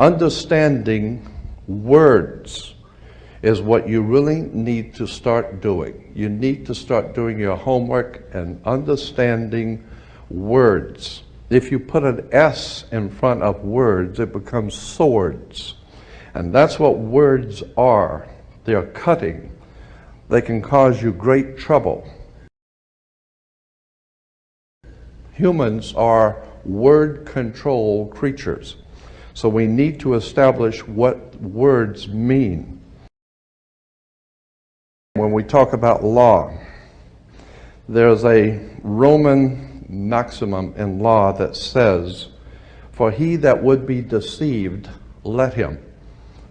Understanding words is what you really need to start doing. You need to start doing your homework and understanding words. If you put an S in front of words, it becomes swords. And that's what words are. They're cutting. They can cause you great trouble. Humans are word control creatures. So we need to establish what words mean. When we talk about law, there's a Roman maximum in law that says, "For he that would be deceived, let him."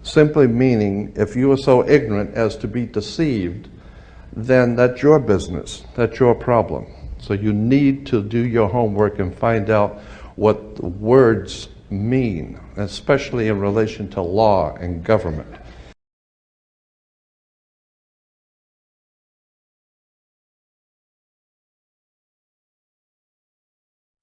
Simply meaning, if you are so ignorant as to be deceived, then that's your business, that's your problem. So you need to do your homework and find out what the words mean, especially in relation to law and government.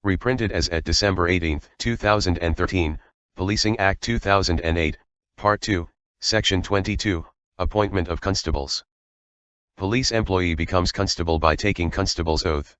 Reprinted as at December 18, 2013, Policing Act 2008, Part 2, Section 22, Appointment of Constables. Police employee becomes constable by taking constable's oath.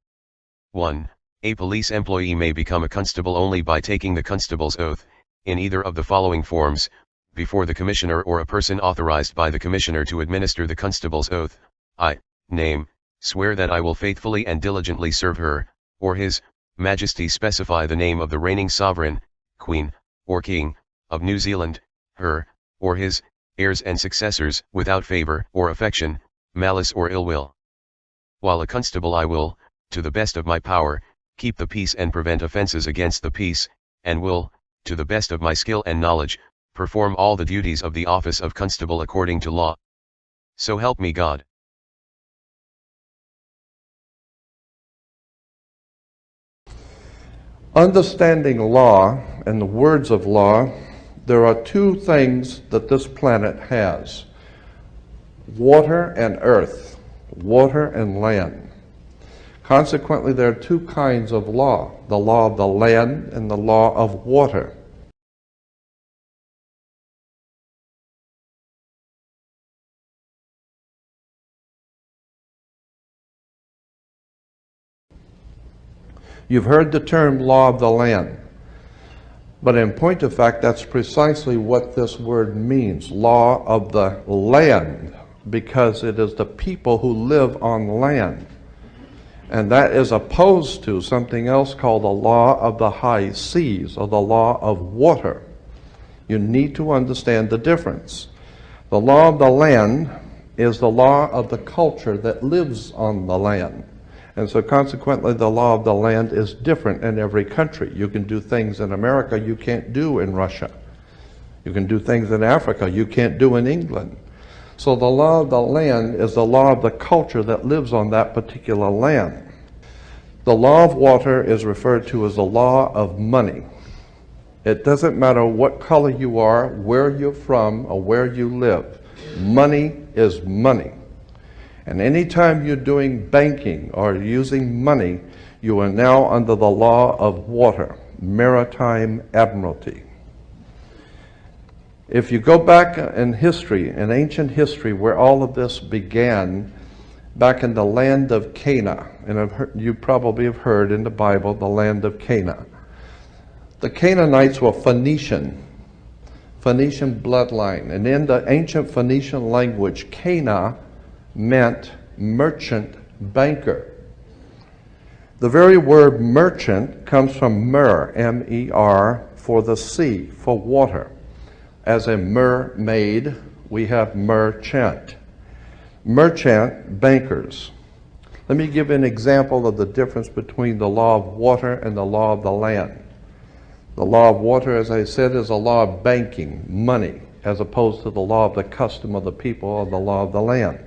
1. A police employee may become a constable only by taking the constable's oath, in either of the following forms, before the commissioner or a person authorized by the commissioner to administer the constable's oath. I, name, swear that I will faithfully and diligently serve her, or his Majesty specify the name of the reigning sovereign, Queen, or King, of New Zealand, her, or his, heirs and successors, without favor or affection, malice or ill will. While a constable I will, to the best of my power, keep the peace and prevent offences against the peace, and will, to the best of my skill and knowledge, perform all the duties of the office of constable according to law. So help me God. Understanding law and the words of law, there are two things that this planet has: water and earth, water and land. Consequently, there are two kinds of law: the law of the land and the law of water. You've heard the term law of the land, but in point of fact, that's precisely what this word means, law of the land, because it is the people who live on land. And that is opposed to something else called the law of the high seas, or the law of water. You need to understand the difference. The law of the land is the law of the culture that lives on the land. And so consequently, the law of the land is different in every country. You can do things in America you can't do in Russia. You can do things in Africa you can't do in England. So the law of the land is the law of the culture that lives on that particular land. The law of water is referred to as the law of money. It doesn't matter what color you are, where you're from, or where you live. Money is money. And anytime you're doing banking or using money, you are now under the law of water, maritime admiralty. If you go back in history, in ancient history, where all of this began, back in the land of Canaan, and you probably have heard in the Bible, the land of Canaan. The Canaanites were Phoenician bloodline, and in the ancient Phoenician language, Cana meant merchant banker. The very word merchant comes from mer, M-E-R, for the sea, for water. As a mermaid, we have merchant. Merchant bankers. Let me give an example of the difference between the law of water and the law of the land. The law of water, as I said, is a law of banking, money, as opposed to the law of the custom of the people or the law of the land.